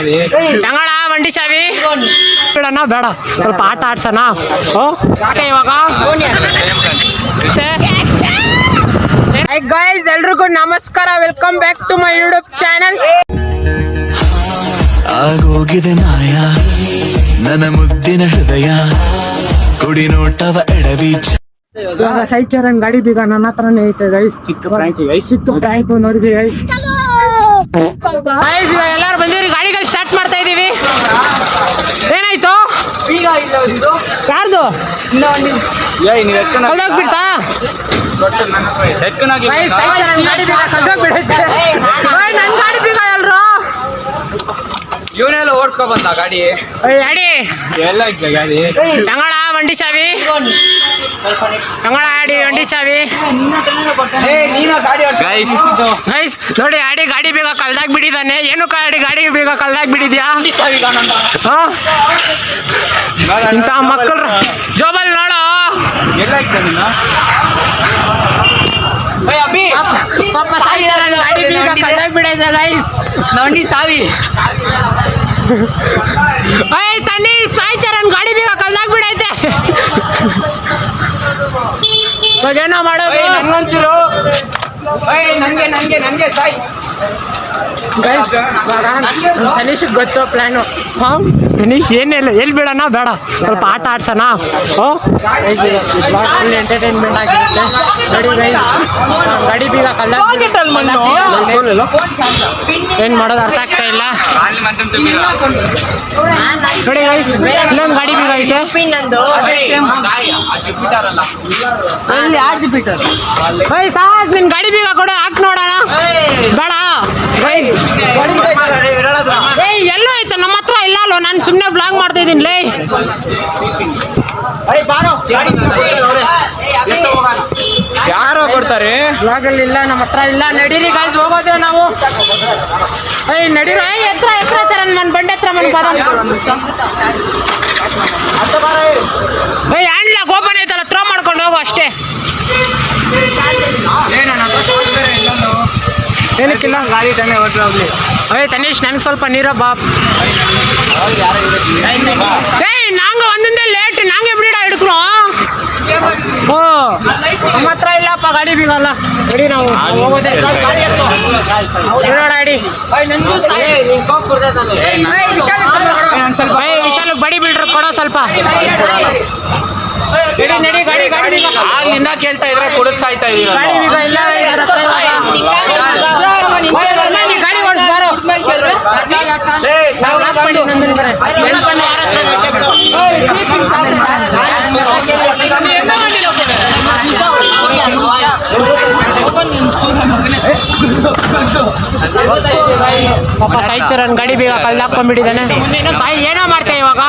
ತಂಗಳ ವಂಡಿ ಚಾವಿ ಬಿಡೋಣ ಬೇಡ ಸ್ವಲ್ಪ ಆಟ ಆಡ್ಸೋಣ ಇವಾಗ ಗೈಸ್ ಎಲ್ರಿಗೂ ನಮಸ್ಕಾರ, welcome back to my YouTube channel. ಆಗೋಗಿದೆ ಮಾಯ ನನ್ನ ಮುದ್ದಿನ ಹೃದಯ ಕುಡಿ ನೋಟವ ಎಡವಿ ಇವಾಗ ಸೈಚರನ್ ಗಾಡಿ ಬೀಗ ನನ್ನ ಹತ್ರನೇ ಐತೆ ಗೈಸ್. ಚಿಕ್ಕ ಬ್ಯಾಂಕ್ ನೋಡಿದ್ವಿ ಗೈಸ್. ಇವಾಗ ಎಲ್ಲಾರು ಬಂದಿರಿ, ಗಾಡಿಗಳು ಸ್ಟಾರ್ಟ್ ಮಾಡ್ತಾ ಇದೀವಿ. ಏನಾಯ್ತು ಯಾರ್ದು ಕಲ್ದೋಗ್ಬಿಡ್ತಾ ಗಾಡಿ ಬೀಗ ಕಲ್ದೋಗ್ಬಿಡುತ್ತೆ. ನನ್ ಗಾಡಿ ಬೀಗ ಎಲ್ರು ಇವನೆಲ್ಲ ಓಡಿಸ್ಕೊ ಬಂದ ಗಾಡಿ ಎಲ್ಲ ಗಾಡಿ ತಂಗಳ ವಂಡಿ ಚಾವಿ ತಂಗಳ ಆಡಿ ವಂಡಿ ಚಾವಿ ಗೈಸ್ ನೋಡಿ ಆಡಿ ಗಾಡಿ ಬೇಗ ಕಲ್ದಾಗ್ ಬಿಟ್ಟಿದ್ದಾನೆ. ಏನು ಗಾಡಿ ಬೇಗ ಕಲ್ದಾಗ್ ಬಿಟ್ಟಿದ್ಯಾ ಇಂತ ಮಕ್ಕಳು ಜೋಬಲ್ ನೋಡೋ ಪಾಪ ಗಾಡಿ ಬೇಗ ಕಲ್ದಾಗ್ ಬಿಟ್ಟಿದ್ದ ಗೈಸ್. ನೋಡಿ ಸಾವಿ ತನ್ನಿ ಸಾಯ್ಚರನ್ ಗಾಡಿ ಬೇಗ ಕಲ್ದಾಗ್ ಬಿಡೈತೆ. ಏನೋ ಮಾಡೋದು ನನ್ಗೊಂಚೂರು ನಂಗೆ ಸಾಯಿ ತನೀಶ್ ಗೊತ್ತು ಪ್ಲಾನು. ತನೀಶ್ ಏನಿಲ್ಲ ಎಲ್ಲಿ ಬಿಡೋಣ ಬೇಡ ಸ್ವಲ್ಪ ಆಟ ಆಡ್ಸೋಣ. ಫುಲ್ ಎಂಟರ್ಟೈನ್ಮೆಂಟ್ ಆಗಿರುತ್ತೆ. ಗಾಡಿ ಬೀಗ ಏನ್ ಮಾಡೋದು ಅರ್ಥ ಆಗ್ತಾ ಇಲ್ಲ ನೋಡಿ ಗೈಸ್. ಇನ್ನೊಂದು ಗಾಡಿ ಬೀಗ ಐತೆ. ಸಾಸ್ ನಿನ್ ಗಾಡಿ ಬೀಗ ಕೊಡು, ಹಾಕಿ ನೋಡೋಣ ಬೇಡ ಗೈಸ್. ಎಲ್ಲೋ ಆಯ್ತು ನಮ್ಮ ಹತ್ರ ಇಲ್ಲ ಅಲ್ವ, ನಾನು ಸುಮ್ಮನೆ ಬ್ಲಾಗ್ ಮಾಡ್ತಾ ಇದ್ದೀನಿ ಲೇ. ಯಾರೋ ಕೊಡ್ತಾರೆ ಬ್ಲಾಗ್ ಅಲ್ಲಿ ಇಲ್ಲ, ನಮ್ಮ ಹತ್ರ ಇಲ್ಲ. ನಡೀರಿ ಗೈಸ್ ಹೋಗೋದು ನಾವು. ನಡೀರು ಎತ್ರ ನನ್ನ ಬಂಡೆ ಹತ್ರ ಮನೆ ಹ್ಯಾಂಡ್ಲ ಗೋಪನ್ ಐತಲ್ಲ, ಥ್ರೋ ಮಾಡ್ಕೊಂಡು ಹೋಗು ಅಷ್ಟೇ. ಏನಕ್ಕಿಲ್ಲ ಗಾಡಿ ತಾನೆ ಹೊರಟ್ರೆ ಹೋಗ್ಲಿ. ತನೀಶ್ ನನಗೆ ಸ್ವಲ್ಪ ನೀರ ಬಾಪ್. நாங்க வந்ததே லேட், நாங்க எப்படிடா எடுக்கிறோம்? ஓ ನಮ್ಮ ಹತ್ರ ಇಲ್ಲಪ್ಪ ಗಾಡಿ ಬೀಗಲ್ಲ. ರೆಡಿ ನಾವು ಹೋಗೋದೇ ಗಾಡಿ ಎತ್ತು ರೆಡಿ. ವಿಶಾಲ್ ಬಡಿ ಬಿಡ್ರಿ ಕೊಡೋ ಸ್ವಲ್ಪ. ನಡಿ ಗಾಡಿ ಆಗ್ಲಿಂದ ಕೇಳ್ತಾ ಇದ್ರೆ ಕುಡಿದ್ ಸಾಯ್ತಾ ಇದೀರ. ಗಾಡಿ ಬೀಗ ಇಲ್ಲ ಗಾಡಿ ಓಡಿಸ್ ಬಾರೋ. ಪಾಪ ಸಾಯ್ಚರನ್ ಗಾಡಿ ಬೇಗ ಕಲ್ದಾಕೊಂಡ್ಬಿಟ್ಟಿದ್ದಾನೆ. ಸಾಯಿ ಏನೋ ಮಾಡ್ತೇ ಇವಾಗ?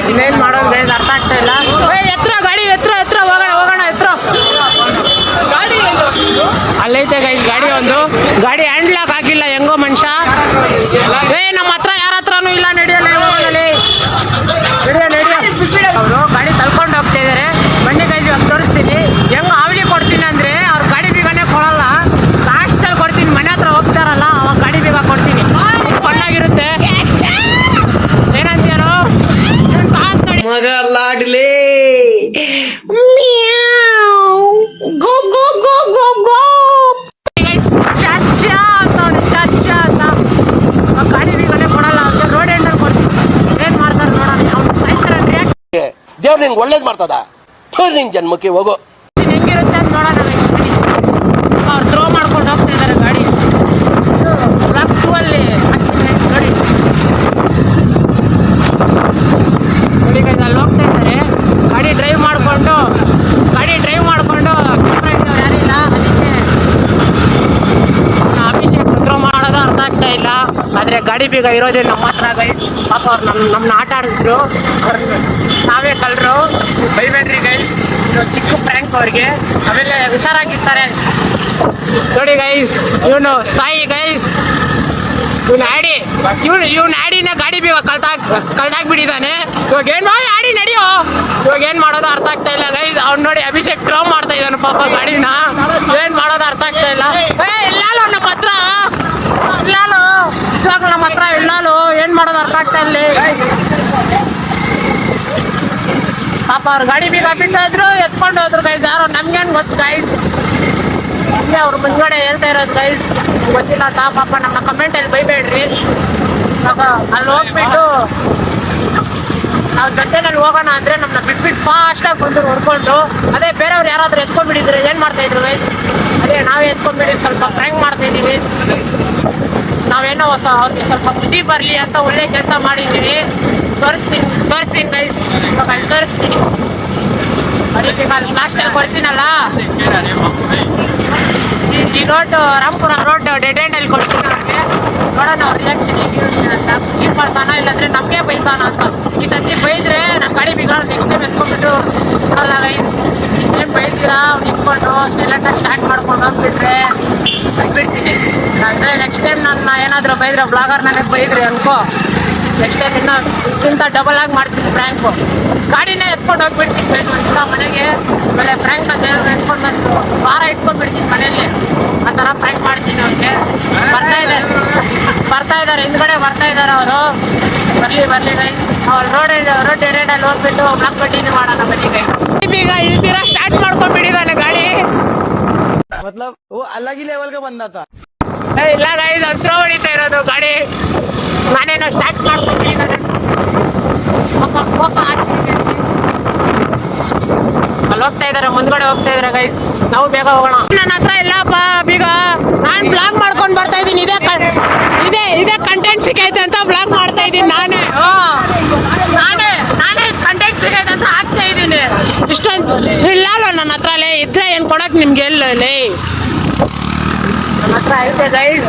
ಇನ್ನೇನ್ ಮಾಡೋದು ಗೈಸ್ ಅರ್ಥ ಆಗ್ತಾ ಇಲ್ಲ. ಎತ್ರ ಗಾಡಿ ಎತ್ರ ಹೋಗೋಣ ಎತ್ರ. ಅಲ್ಲೈತೆ ಗೈಸ್ ಗಾಡಿ, ಒಂದು ಗಾಡಿ ಹ್ಯಾಂಡ್ ಲಾಕ್ ಆಗಿಲ್ಲ ಹೆಂಗೋ ಮನುಷ್ಯ. ನಮ್ಮ ಹತ್ರ ಯಾರ ಹತ್ರನೂ ಇಲ್ಲ. ನಡೆಯಲ್ಲ ಹೋಗೋಣಲ್ಲಿ ಅವರು ಗಾಡಿ ತಳ್ಕೊಂಡು ಹೋಗ್ತಾ ಇದಾರೆ. ಬನ್ನಿ ಗೈಸ್ ಇವಾಗ ತೋರಿಸ್ತೀನಿ ಹೆಂಗ್ ಆವ್ಲಿ ಕೊಡ್ತೀನಿ ಅಂದ್ರೆ, ಅವ್ರ ಗಾಡಿ ಬೀಗನೇ ಕೊಡಲ್ಲ, ಲಾಸ್ಟಲ್ಲಿ ಕೊಡ್ತೀನಿ. ಮನೆ ಹತ್ರ ಹೋಗ್ತಾರಲ್ಲ ಅವಾಗ ಗಾಡಿ ಬೀಗ ಕೊಡ್ತೀನಿ. ಚೆನ್ನಾಗಿರುತ್ತೆ. ಏನಂತೀಯಾರೋ ಸಾಹಸ್ ನೋಡಿ ಮಗ ಲಾಡ್ಲೇ. ಗೋ ಗೋ ಗೋ ಗೋ ಗೋ ಚಾಚಾ ಅಂತ ಗಾಡಿ ಬೀಗನೇ ಕೊಡಲ್ಲ, ಅವ್ರಿಗೆ ರೋಡ್ ಎಂಡಲ್ಲಿ ಕೊಡ್ತೀನಿ. ಏನ್ ಮಾಡ್ತಾರೆ ನೋಡೋಣ. ಅವ್ನು ಸಾಯ್ತಾರೆ ರಿಯಾಕ್ಷನ್. ದೇವ್ರು ನಿಂಗೆ ಒಳ್ಳೇದು ಮಾಡ್ತದ, ನಿನ್ ಜನ್ಮಕ್ಕೆ ಹೋಗೋ. ಹೆಂಗಿರುತ್ತೆ ಅಂತ ನೋಡೋಣ. ಅವ್ರು ಥ್ರೋ ಮಾಡ್ಕೊಂಡು ಹೋಗ್ತಾ ಇದ್ದಾರೆ ಗಾಡಿ. ಬ್ಲಾಕ್ 2 ಅಲ್ಲಿ ನೋಡಿ ಅಲ್ಲಿ ಹೋಗ್ತಾ ಇದ್ದಾರೆ. ಗಾಡಿ ಡ್ರೈವ್ ಮಾಡಿಕೊಂಡು ಯಾರಿಲ್ಲ, ಅದಕ್ಕೆ ಅಭಿಷೇಕ್ ಥ್ರೋ ಮಾಡೋದು ಅರ್ಥ ಆಗ್ತಾ ಇಲ್ಲ. ಆದರೆ ಗಾಡಿ ಬೀಗ ಇರೋದೇ ನಮ್ಮ ಹತ್ರ ಗೈಸ್. ಪಾಪ ಅವ್ರು ನಮ್ಮನ್ನ ಆಟ ಆಡಿಸಿದ್ರು, ನಾವೇ ಕಲ್ರು. ಬೈಬೇಡ್ರಿ ಗೈಸ್, ಚಿಕ್ಕ ಪ್ರ್ಯಾಂಕ್ ಅವ್ರಿಗೆ. ಆಮೇಲೆ ಹುಷಾರಾಗಿರ್ತಾರೆ ನೋಡಿ ಗೈಸ್. ಇವನು ಸಾಯಿ ಗೈಸ್. ಇವ್ನ ಆಡಿನ ಗಾಡಿ ಬೀಗ ಕಳ್ದಾಕ್ಬಿಟ್ಟಿದ್ದಾನೆ. ಇವಾಗ ಏನ್ ಮಾಡಿ ಆಡಿ ನಡಿಯೋ, ಇವಾಗ ಏನ್ ಮಾಡೋದು ಅರ್ಥ ಆಗ್ತಾ ಇಲ್ಲ ಗೈಸ್. ಅವ್ನು ನೋಡಿ ಅಭಿಷೇಕ್ ಡ್ರಾ ಮಾಡ್ತಾ ಇದ್ದಾನೆ ಪಾಪ ಗಾಡಿನ. ಏನ್ ಮಾಡೋದು ಅರ್ಥ ಆಗ್ತಾ ಇಲ್ಲ. ಇಲ್ಲಾಲು ನಮ್ಮ ಹತ್ರ ಇಲ್ಲಾಲು, ನಿಜವಾಗ್ಲೂ ನಮ್ಮ ಹತ್ರ ಇಲ್ಲಾಲು. ಏನ್ ಮಾಡೋದು ಅರ್ಥ ಆಗ್ತಾ ಇಲ್ಲ. ಪಾಪ ಅವ್ರ ಗಾಡಿ ಬೀಗ ಬಿಟ್ಟೋದ್ರು, ಎತ್ಕೊಂಡು ಹೋದ್ರು ಗೈಸ್. ಯಾರೋ ನಮ್ಗೇನ್ ಗೊತ್ತು ಗೈಸ್, ಸುಮ್ಮನೆ ಅವ್ರ ಮುಂದ್ಗಡೆ ಹೇಳ್ತಾ ಇರೋದು ಗೈಸ್. ಗೊತ್ತಿಲ್ಲ ಪಾಪ ನಮ್ಮ ಕಮೆಂಟಲ್ಲಿ ಬೈಬೇಡ್ರಿ. ಇವಾಗ ಅಲ್ಲಿ ಹೋಗ್ಬಿಟ್ಟು ನಾವು ಜೊತೆನಲ್ಲಿ ಹೋಗೋಣ ಅಂದ್ರೆ ನಮ್ಮನ್ನ ಬಿಟ್ಬಿಟ್ಟು ಫಾಸ್ಟಾಗಿ ಬಂದು ಹೊಡ್ಕೊಂಡು, ಅದೇ ಬೇರೆಯವ್ರು ಯಾರಾದ್ರೂ ಎತ್ಕೊಂಡ್ಬಿಟ್ಟಿದ್ರೆ ಏನ್ ಮಾಡ್ತಾ ಇದ್ರು ಗೈಸ್. ಅದೇ ನಾವೇ ಎತ್ಕೊಂಡ್ಬಿಟ್ಟು ಸ್ವಲ್ಪ ಪ್ರ್ಯಾಂಕ್ ಮಾಡ್ತಾ ಇದೀವಿ. ನಾವೇನೋ ಅವ್ರಿಗೆ ಸ್ವಲ್ಪ ಬುದ್ಧಿ ಬರಲಿ ಅಂತ ಒಳ್ಳೆ ಕೆಲಸ ಮಾಡಿದ್ದೀವಿ. ತೋರಿಸ್ತೀನಿ ಗೈಸ್, ಇವಾಗ ಅಲ್ಲಿ ತೋರಿಸ್ತೀನಿ. ಅದಕ್ಕೆ ಲಾಸ್ಟಲ್ಲಿ ಕೊಡ್ತೀನಲ್ಲ, ಈ ರೋಡ್ ರಾಮಪುರ ರೋಡ್ ಡೆಡ್ ಎಂಡಲ್ಲಿ ಕೊಡ್ತೀನಿ ಅವ್ರಿಗೆ. ನೋಡೋಣ ಅವ್ರ ರಿಯಾಕ್ಷನ್ ಹೇಗಿರುತ್ತೆ ಅಂತ. ಖುಷಿ ಪಡ್ತಾನ ಇಲ್ಲಾಂದ್ರೆ ನಮಗೆ ಬೈತಾನ ಅಂತ. ಈ ಸತಿ ಬೈದ್ರೆ ನನ್ನ ಗಾಡಿ ಬೀಗ ನೆಕ್ಸ್ಟ್ ಟೈಮ್ ಎತ್ಕೊಂಡ್ಬಿಟ್ಟು ಅಲ್ಲ ಗೈಸ್. ಇಷ್ಟು ಟೈಮ್ ಬೈತೀರಾ ಅವ್ನು ಇಸ್ಕೊಂಡು ಸೈಲೆಂಟಾಗಿ ಸ್ಟಾರ್ಟ್ ಮಾಡ್ಕೊಂಡು ಹೋಗ್ಬಿಟ್ರೆ ಬಿಟ್ಬಿಡ್ತೀನಿ. ಅಂದರೆ ನೆಕ್ಸ್ಟ್ ಟೈಮ್ ನನ್ನ ಏನಾದರೂ ಬೈದ್ರೆ ಬ್ಲಾಗರ್ ನನಗೆ ಬೈದ್ರಿ ಅನ್ಕೋ, ನೆಕ್ಸ್ಟ್ ಟೈಮ್ ಇದಕ್ಕಿಂತ ಡಬಲ್ ಆಗಿ ಮಾಡ್ತೀನಿ ಪ್ರ್ಯಾಂಕು. ಗಾಡಿನೇ ಎತ್ಕೊಂಡು ಹೋಗ್ಬಿಡ್ತೀನಿ ಗೈಸ್ ಒಂದ್ಸಲ ಮನೆಗೆ. ಆಮೇಲೆ ಪ್ರ್ಯಾಂಕ್ ಅಂತ ಹೇಳಿ ಎತ್ಕೊಂಡು ಬಂದು ವಾರ ಇಟ್ಕೊಂಡ್ಬಿಡ್ತೀನಿ ಮನೇಲಿ. ಆ ಥರ ಪ್ರ್ಯಾಂಕ್ ಮಾಡ್ತೀನಿ ಅವ್ರಿಗೆ. ಬರ್ತಾ ಇದ್ದಾರೆ ಹಿಂದ್ಗಡೆ ಬರ್ತಾ ಇದ್ದಾರೆ ಅವರು. ಬರ್ಲಿ ಗೈಸ್. ಅವ್ರು ರೋಡ್ ರೇಡಲ್ಲಿ ಹೋಗ್ಬಿಟ್ಟು ಬ್ಲಾಕ್ ಕಂಟಿನ್ಯೂ ಮಾಡೋಣ ಬನ್ನಿ ಗೈಸ್. ಈಗ ಇಲ್ದಿರ ಸ್ಟಾರ್ಟ್ ಮಾಡ್ಕೊಂಡ್ಬಿಟ್ಟಿದ್ದಾನೆ ಗಾಡಿ. मतलब वो अलग ही लेवल का बंदा था. ಇಲ್ಲ ಗೈಸ್, ಹತ್ರ ಹೊಡಿತಾ ಇರೋದು ಗಾಡಿ. ನಾನೇನೋ ಸ್ಟಾರ್ಟ್ ಮಾಡ್ಕೊಂಡಿದ್ದಾನೆ. ಅಲ್ಲಿ ಹೋಗ್ತಾ ಇದಾರೆ, ಮುಂದ್ಗಡೆ ಹೋಗ್ತಾ ಇದಾರೆ ಗೈಸ್. ನಾವು ಬೇಗ ಹೋಗೋಣ. ನನ್ನ ಹತ್ರ ಇಲ್ಲಪ್ಪ ಬೀಗ. ನಾನು ಬ್ಲಾಗ್ ಮಾಡ್ಕೊಂಡು ಬರ್ತಾ ಇದ್ದೀನಿ. ಇದೇ ಕಂಟೆಂಟ್ ಸಿಕ್ಕೈತೆ ಅಂತ ಬ್ಲಾಗ್ ಮಾಡ್ತಾ ಇದ್ದೀನಿ ನಾನೇ ಕಂಟೆಂಟ್ ಸಿಕ್ಕೈತೆ ಅಂತ ಹಾಕ್ತಾ ಇದ್ದೀನಿ. ಇಷ್ಟೊಂದು ಇಲ್ಲಲ್ಲ ನನ್ನ ಹತ್ರ ಇದ್ರೆ ಏನ್ ಕೊಡಕ್ ನಿಮ್ಗೆ ಎಲ್ಲೇ. ನನ್ನ ಹತ್ರ ಐತೆ ಗೈಸ್,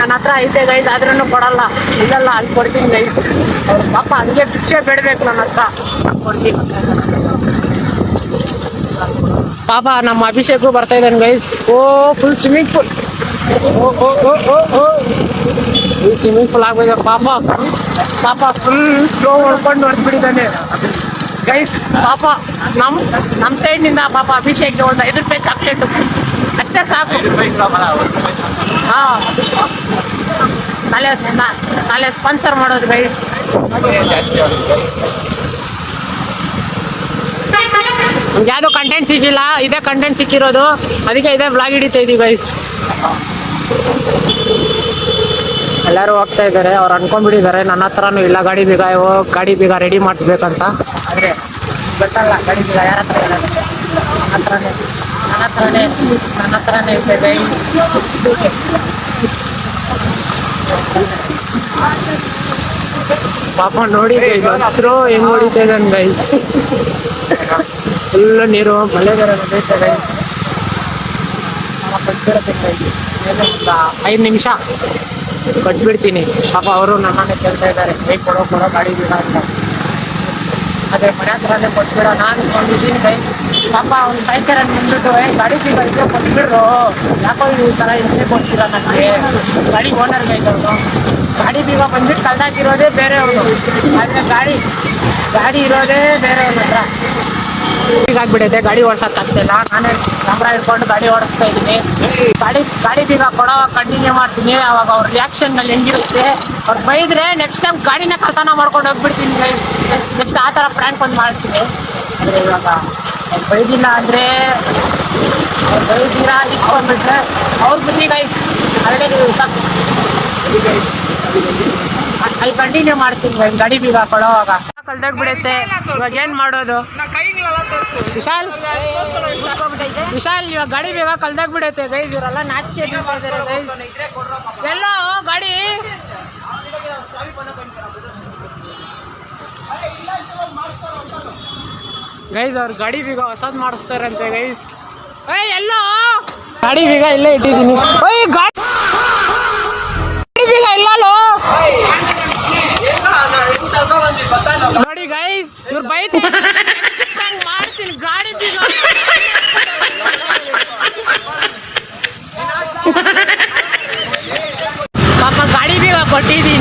ನನ್ನ ಹತ್ರ ಐತೆ ಗೈಸ್, ಆದ್ರೂ ಕೊಡಲ್ಲ. ಇಲ್ಲಲ್ಲ ಅಲ್ಲಿ ಕೊಡ್ತೀನಿ ಗೈಸ್. ಅವ್ರು ಪಾಪ ಹಂಗೆ ಭಿಕ್ಷೆ ಬೇಡಬೇಕು ನನ್ನ ಹತ್ರ, ಕೊಡ್ತೀನಿ. ಪಾಪ ನಮ್ಮ ಅಭಿಷೇಕು ಬರ್ತಾ ಇದ್ದಾನೆ guys. Full swimming pool. Full swimming pool ಆಗೋಗಿದೆ. ಪಾಪ ಫುಲ್ ಸ್ಲೋ ಹೊಡ್ಕೊಂಡು ಹೊಡೆದ್ಬಿಟ್ಟಿದ್ದಾನೆ ಗೈಸ್. ಪಾಪ ನಮ್ಮ ಸೈಡ್ನಿಂದ ಪಾಪ ಅಭಿಷೇಕ್ಗೆ ಒಂದು 5 ರೂಪಾಯಿ ಚಾಕ್ಲೇಟು ಅಷ್ಟೇ ಸಾಕು. ನಾಳೆ ಸ್ಪಾನ್ಸರ್ ಮಾಡೋದು ಗೈಸ್. ಯಾವುದೋ ಕಂಟೆಂಟ್ ಸಿಕ್ಕಿಲ್ಲ, ಇದೇ ಕಂಟೆಂಟ್ ಸಿಕ್ಕಿರೋದು. ಅದಕ್ಕೆ ಇದೇ ಬ್ಲಾಗ್ ಹಿಡಿತಾ ಇದೀವಿ ಗೈಸ್. ಎಲ್ಲರೂ ಹೋಗ್ತಾ ಇದ್ದಾರೆ. ಅವ್ರು ಅನ್ಕೊಂಡ್ಬಿಟ್ಟಿದ್ದಾರೆ ನನ್ನ ಹತ್ರನೂ ಇಲ್ಲ ಗಾಡಿ ಬೀಗ ರೆಡಿ ಮಾಡಿಸ್ಬೇಕಂತ. ಆದರೆ ಗೊತ್ತಲ್ಲ, ಗಾಡಿ ಬೀಗ ಯಾರ ಹತ್ರ ಇರೋದು? ನನ್ನ ಹತ್ರನೇ ಇದೆ ಗೈಸ್. ಪಾಪ ನೋಡಿ ಗೈಸ್, ಹತ್ರ ಹೆಂಗ್ ಹೊಡಿತಾ ಇದ್ದಾನೆ ಗೈಸ್. ಫುಲ್ ನೀರು ಮಳೆ ಬೇರೆ ಬಂದೈತೆ ಗೈಸ್. 5 ನಿಮಿಷ ಕೊಟ್ಬಿಡ್ತೀನಿ. ಪಾಪ ಅವರು ನನ್ನನ್ನೇ ಕೇಳ್ತಾ ಇದ್ದಾರೆ, ಹೇಗೆ ಕೊಡೋ ಗಾಡಿ ಬೀಗ ಅಂತ. ಅದೇ ಮನೆ ಹತ್ರನೇ ಕೊಟ್ಬಿಡೋ ನಾನು ಕೊಂಡಿದ್ದೀನಿ ಗೈಸ್. ಪಾಪ ಅವ್ನು ಸಾಯ್ತಾರೆ ಬಂದ್ಬಿಟ್ಟು ಗಾಡಿ ಬೀಗ ಇದ್ರೆ ಕೊಟ್ಬಿಡ್ರು, ಯಾಕೋ ಈ ಥರ ಹಿಂಸೆ ಕೊಡ್ತೀರ ನನಗೆ. ಗಾಡಿ ಓನರ್ ಗೈಸ್ ಅವರು. ಗಾಡಿ ಬೀಗ ಬಂದ್ಬಿಟ್ಟು ಕಲ್ದಾಕಿರೋದೇ ಬೇರೆಯವರು, ಆದರೆ ಗಾಡಿ ಇರೋದೇ ಬೇರೆಯವ್ರ ಹತ್ರ. ಹೀಗಾಗ್ಬಿಟ್ಟಿದೆ, ಗಾಡಿ ಓಡಿಸೋಕ್ಕಾಗ್ತಿಲ್ಲ. ನಾನೇ ಕ್ಯಾಮ್ರಾ ಹಿಡ್ಕೊಂಡು ಗಾಡಿ ಓಡಿಸ್ತಾ ಇದ್ದೀನಿ. ಗಾಡಿ ಬೀಗ ಕೊಡೋವಾಗ ಕಂಟಿನ್ಯೂ ಮಾಡ್ತೀನಿ. ಅವಾಗ ಅವ್ರ ರಿಯಾಕ್ಷನ್ನಲ್ಲಿ ಹೆಂಗಿರುತ್ತೆ. ಅವ್ರು ಬೈದ್ರೆ ನೆಕ್ಸ್ಟ್ ಟೈಮ್ ಗಾಡಿನ ಕಳ್ತನ ಮಾಡ್ಕೊಂಡು ಹೋಗ್ಬಿಡ್ತೀನಿ ಗೈಸ್. ನೆಕ್ಸ್ಟ್ ಆ ಥರ ಪ್ರ್ಯಾಂಕ್ ಒಂದು ಮಾಡ್ತೀನಿ. ಆದರೆ ಇವಾಗ ಅವ್ರು ಬೈದಿಲ್ಲ ಅಂದರೆ ಅವ್ರು ಬೈದಿರ ಇಸ್ಕೊಂಡ್ಬಿಟ್ರೆ ಅವ್ರ ಬುದ್ಧಿ ಗೈಸ್. ಅದೇ ಅಲ್ಲಿ ಕಂಟಿನ್ಯೂ ಮಾಡ್ತೀನಿ ಗೈಸ್. ಗಾಡಿ ಬೀಗ ಕೊಡೋವಾಗ ಕಲ್ದೋಗ್ಬಿಡುತ್ತೆ. ಇವಾಗ ಏನು ಮಾಡೋದು ವಿಶಾಲ್ ಇವಾಗ ಗಾಡಿ ಬೇಗ ಕಲ್ದೋಗ್ಬಿಡುತ್ತೆ ಗೈಸ್. ಇವರೆಲ್ಲ ನಾಚಿಕೆ ಬೀಳ್ತಾ ಇದ್ದಾರೆ ಗೈಸ್. ಎಲ್ಲೋ ಗಾಡಿ ಗೈಸ್, ಅವ್ರು ಗಾಡಿ ಬೀಗ ಹೊಸದ್ ಮಾಡಿಸ್ತಾರಂತೆ ಗೈಸ್. ಎಲ್ಲೋ ಗಾಡಿ ಬೀಗ ಇಲ್ಲೇ ಇಟ್ಟಿದ್ದೀನಿ. ಗಾಡಿ ಬೀಗ ಇಲ್ಲೋ ನೋಡಿ ಗೈಸ್. ಇವ್ರು ಬೈತಿ ಮಾಡ್ತೀನಿ ಗಾಡಿ ಬೀಗ. ಪಾಪ ಗಾಡಿ ಬೀಗ ಕೊಟ್ಟಿದೀವಿ